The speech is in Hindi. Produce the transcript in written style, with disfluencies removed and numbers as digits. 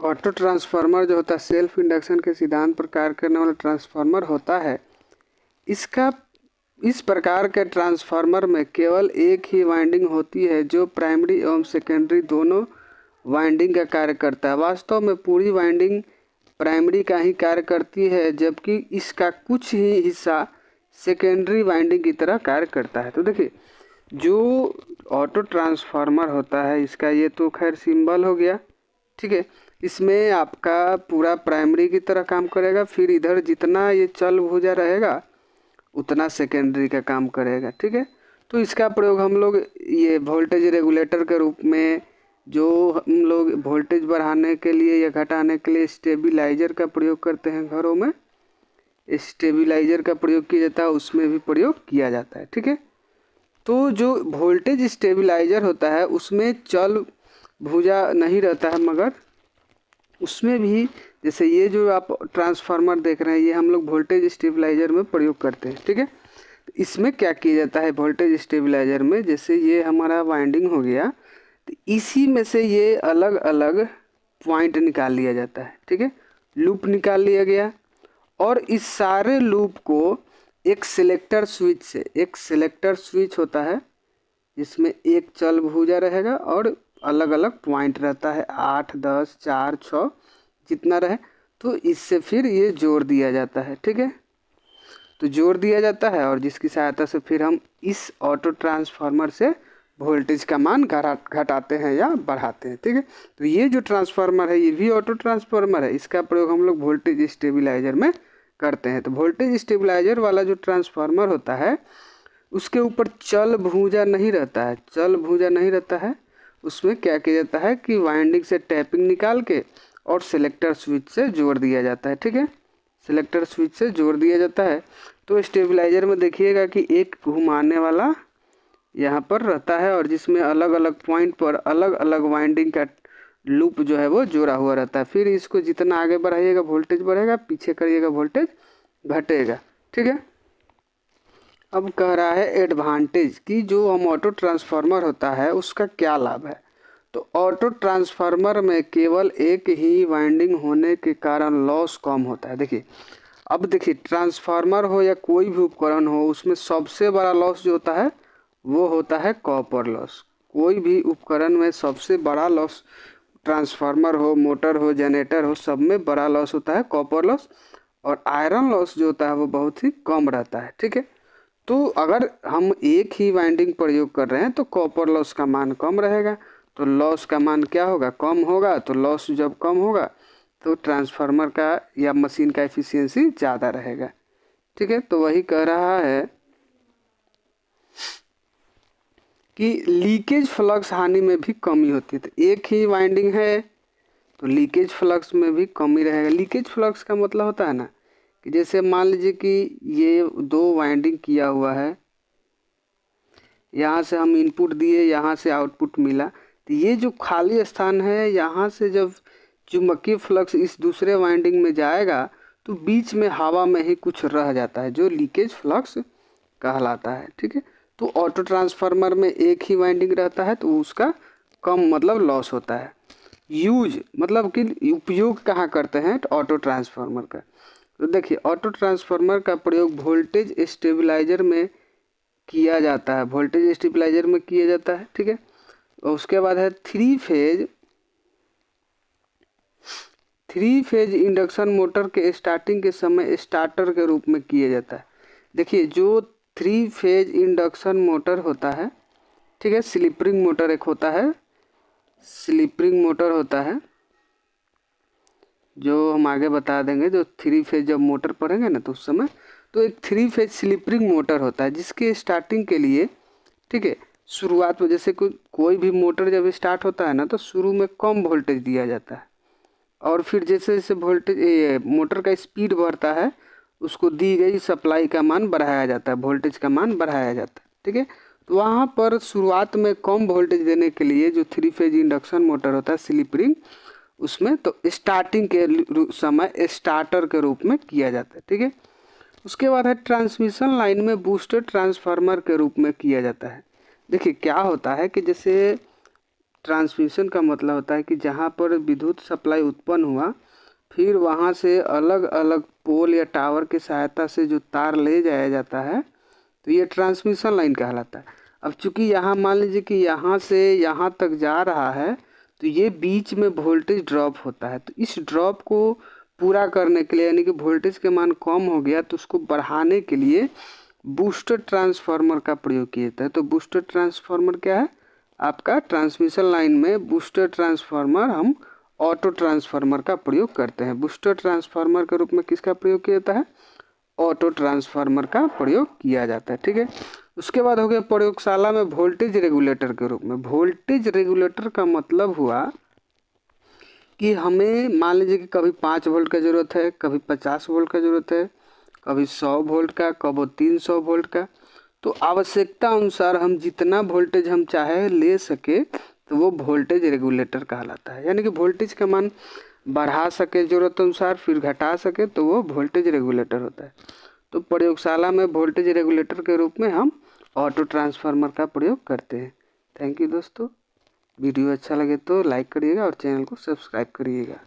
ऑटो ट्रांसफार्मर जो होता है सेल्फ इंडक्शन के सिद्धांत पर कार्य करने वाला ट्रांसफार्मर होता है। इसका इस प्रकार के ट्रांसफार्मर में केवल एक ही वाइंडिंग होती है जो प्राइमरी एवं सेकेंडरी दोनों वाइंडिंग का कार्य करता है। वास्तव में पूरी वाइंडिंग प्राइमरी का ही कार्य करती है, जबकि इसका कुछ ही हिस्सा सेकेंडरी वाइंडिंग की तरह कार्य करता है। तो देखिए, जो ऑटो ट्रांसफार्मर होता है इसका ये तो खैर सिंबल हो गया, ठीक है। इसमें आपका पूरा प्राइमरी की तरह काम करेगा, फिर इधर जितना ये चल भुजा रहेगा उतना सेकेंडरी का काम करेगा, ठीक है। तो इसका प्रयोग हम लोग ये वोल्टेज रेगुलेटर के रूप में, जो हम लोग वोल्टेज बढ़ाने के लिए या घटाने के लिए स्टेबिलाइजर का प्रयोग करते हैं घरों में, स्टेबिलाइजर का प्रयोग किया जाता है, उसमें भी प्रयोग किया जाता है, ठीक है। तो जो वोल्टेज स्टेबिलाइजर होता है उसमें चल भुजा नहीं रहता है, मगर उसमें भी जैसे ये जो आप ट्रांसफार्मर देख रहे हैं ये हम लोग वोल्टेज स्टेबिलाइजर में प्रयोग करते हैं, ठीक है। इसमें क्या किया जाता है वोल्टेज स्टेबिलाइजर में, जैसे ये हमारा वाइंडिंग हो गया तो इसी में से ये अलग अलग पॉइंट निकाल लिया जाता है, ठीक है। लूप निकाल लिया गया और इस सारे लूप को एक सिलेक्टर स्विच से, एक सिलेक्टर स्विच होता है जिसमें एक चल भुजा रहेगा और अलग अलग पॉइंट रहता है 8, 10, 4, 6 जितना रहे, तो इससे फिर ये जोड़ दिया जाता है, ठीक है। तो जोड़ दिया जाता है और जिसकी सहायता से फिर हम इस ऑटो ट्रांसफार्मर से वोल्टेज का मान घटाते हैं या बढ़ाते हैं, ठीक है। तो ये जो ट्रांसफार्मर है ये भी ऑटो ट्रांसफार्मर है, इसका प्रयोग हम लोग वोल्टेज स्टेबिलाइजर में करते हैं। तो वोल्टेज स्टेबिलाइजर वाला जो ट्रांसफार्मर होता है उसके ऊपर चल भुजा नहीं रहता है, चल भुजा नहीं रहता है। उसमें क्या किया जाता है कि वाइंडिंग से टैपिंग निकाल के और सिलेक्टर स्विच से जोड़ दिया जाता है, ठीक है। सिलेक्टर स्विच से जोड़ दिया जाता है। तो स्टेबिलाइजर में देखिएगा कि एक घुमाने वाला यहाँ पर रहता है और जिसमें अलग अलग पॉइंट पर अलग अलग वाइंडिंग का लूप जो है वो जोड़ा हुआ रहता है। फिर इसको जितना आगे बढ़ाइएगा वोल्टेज बढ़ेगा, पीछे करिएगा वोल्टेज घटेगा, ठीक है। अब कह रहा है एडवांटेज कि जो हम ऑटो ट्रांसफार्मर होता है उसका क्या लाभ है। तो ऑटो ट्रांसफार्मर में केवल एक ही वाइंडिंग होने के कारण लॉस कम होता है। देखिए, अब देखिए ट्रांसफार्मर हो या कोई भी उपकरण हो उसमें सबसे बड़ा लॉस जो होता है वो होता है कॉपर लॉस। कोई भी उपकरण में सबसे बड़ा लॉस, ट्रांसफार्मर हो, मोटर हो, जनरेटर हो, सब में बड़ा लॉस होता है कॉपर लॉस, और आयरन लॉस जो होता है वो बहुत ही कम रहता है, ठीक है। तो अगर हम एक ही वाइंडिंग प्रयोग कर रहे हैं तो कॉपर लॉस का मान कम रहेगा, तो लॉस का मान क्या होगा, कम होगा। तो लॉस जब कम होगा तो ट्रांसफार्मर का या मशीन का एफिशिएंसी ज़्यादा रहेगा, ठीक है। तो वही कह रहा है कि लीकेज फ्लक्स हानि में भी कमी होती है। तो एक ही वाइंडिंग है तो लीकेज फ्लक्स में भी कमी रहेगा। लीकेज फ्लक्स का मतलब होता है ना कि जैसे मान लीजिए कि ये दो वाइंडिंग किया हुआ है, यहाँ से हम इनपुट दिए, यहाँ से आउटपुट मिला, तो ये जो खाली स्थान है यहाँ से जब चुंबकीय फ्लक्स इस दूसरे वाइंडिंग में जाएगा तो बीच में हवा में ही कुछ रह जाता है जो लीकेज फ्लक्स कहलाता है, ठीक है। तो ऑटो ट्रांसफार्मर में एक ही वाइंडिंग रहता है तो उसका कम मतलब लॉस होता है। यूज मतलब कि उपयोग कहाँ करते हैं तो ऑटो ट्रांसफार्मर का। तो देखिए, ऑटो ट्रांसफार्मर का प्रयोग वोल्टेज स्टेबिलाइजर में किया जाता है, वोल्टेज स्टेबिलाइजर में किया जाता है, ठीक है। और उसके बाद है थ्री फेज इंडक्शन मोटर के स्टार्टिंग के समय स्टार्टर के रूप में किया जाता है। देखिए, जो 3 फेज इंडक्शन मोटर होता है, ठीक है, स्लिप-रिंग मोटर एक होता है, स्लिप-रिंग मोटर होता है जो हम आगे बता देंगे। जो 3 फेज जब मोटर पढ़ेंगे ना तो उस समय, तो एक 3 फेज स्लिप-रिंग मोटर होता है जिसके स्टार्टिंग के लिए, ठीक है, शुरुआत में जैसे कोई भी मोटर जब स्टार्ट होता है ना तो शुरू में कम वोल्टेज दिया जाता है और फिर जैसे जैसे वोल्टेज मोटर का स्पीड बढ़ता है उसको दी गई सप्लाई का मान बढ़ाया जाता है, वोल्टेज का मान बढ़ाया जाता है, ठीक है। तो वहाँ पर शुरुआत में कम वोल्टेज देने के लिए जो 3 फेज इंडक्शन मोटर होता है स्लिप रिंग, उसमें तो स्टार्टिंग के समय स्टार्टर के रूप में किया जाता है, ठीक है। उसके बाद है ट्रांसमिशन लाइन में बूस्टर ट्रांसफार्मर के रूप में किया जाता है। देखिए, क्या होता है कि जैसे ट्रांसमिशन का मतलब होता है कि जहाँ पर विद्युत सप्लाई उत्पन्न हुआ, फिर वहाँ से अलग अलग पोल या टावर की सहायता से जो तार ले जाया जाता है, तो ये ट्रांसमिशन लाइन कहलाता है। अब चूंकि यहाँ मान लीजिए कि यहाँ से यहाँ तक जा रहा है, तो ये बीच में वोल्टेज ड्रॉप होता है। तो इस ड्रॉप को पूरा करने के लिए, यानी कि वोल्टेज के मान कम हो गया तो उसको बढ़ाने के लिए बूस्टर ट्रांसफार्मर का प्रयोग किया जाता है। तो बूस्टर ट्रांसफार्मर क्या है? आपका ट्रांसमिशन लाइन में बूस्टर ट्रांसफार्मर हम ऑटो ट्रांसफार्मर का प्रयोग करते हैं। बूस्टर ट्रांसफार्मर के रूप में किसका प्रयोग किया जाता है? ऑटो ट्रांसफार्मर का प्रयोग किया जाता है। ठीक है। उसके बाद हो गया प्रयोगशाला में वोल्टेज रेगुलेटर के रूप में। वोल्टेज रेगुलेटर का मतलब हुआ कि हमें मान लीजिए कि कभी 5 वोल्ट का ज़रूरत है, कभी 50 वोल्ट का ज़रूरत है, कभी 100 वोल्ट का, कभी 300 वोल्ट का। तो आवश्यकता अनुसार हम जितना वोल्टेज हम चाहे ले सके, तो वो वोल्टेज रेगुलेटर कहलाता है। यानी कि वोल्टेज का मान बढ़ा सके ज़रूरत अनुसार, फिर घटा सके, तो वो वोल्टेज रेगुलेटर होता है। तो प्रयोगशाला में वोल्टेज रेगुलेटर के रूप में हम ऑटो ट्रांसफार्मर का प्रयोग करते हैं। थैंक यू दोस्तों। वीडियो अच्छा लगे तो लाइक करिएगा और चैनल को सब्सक्राइब करिएगा।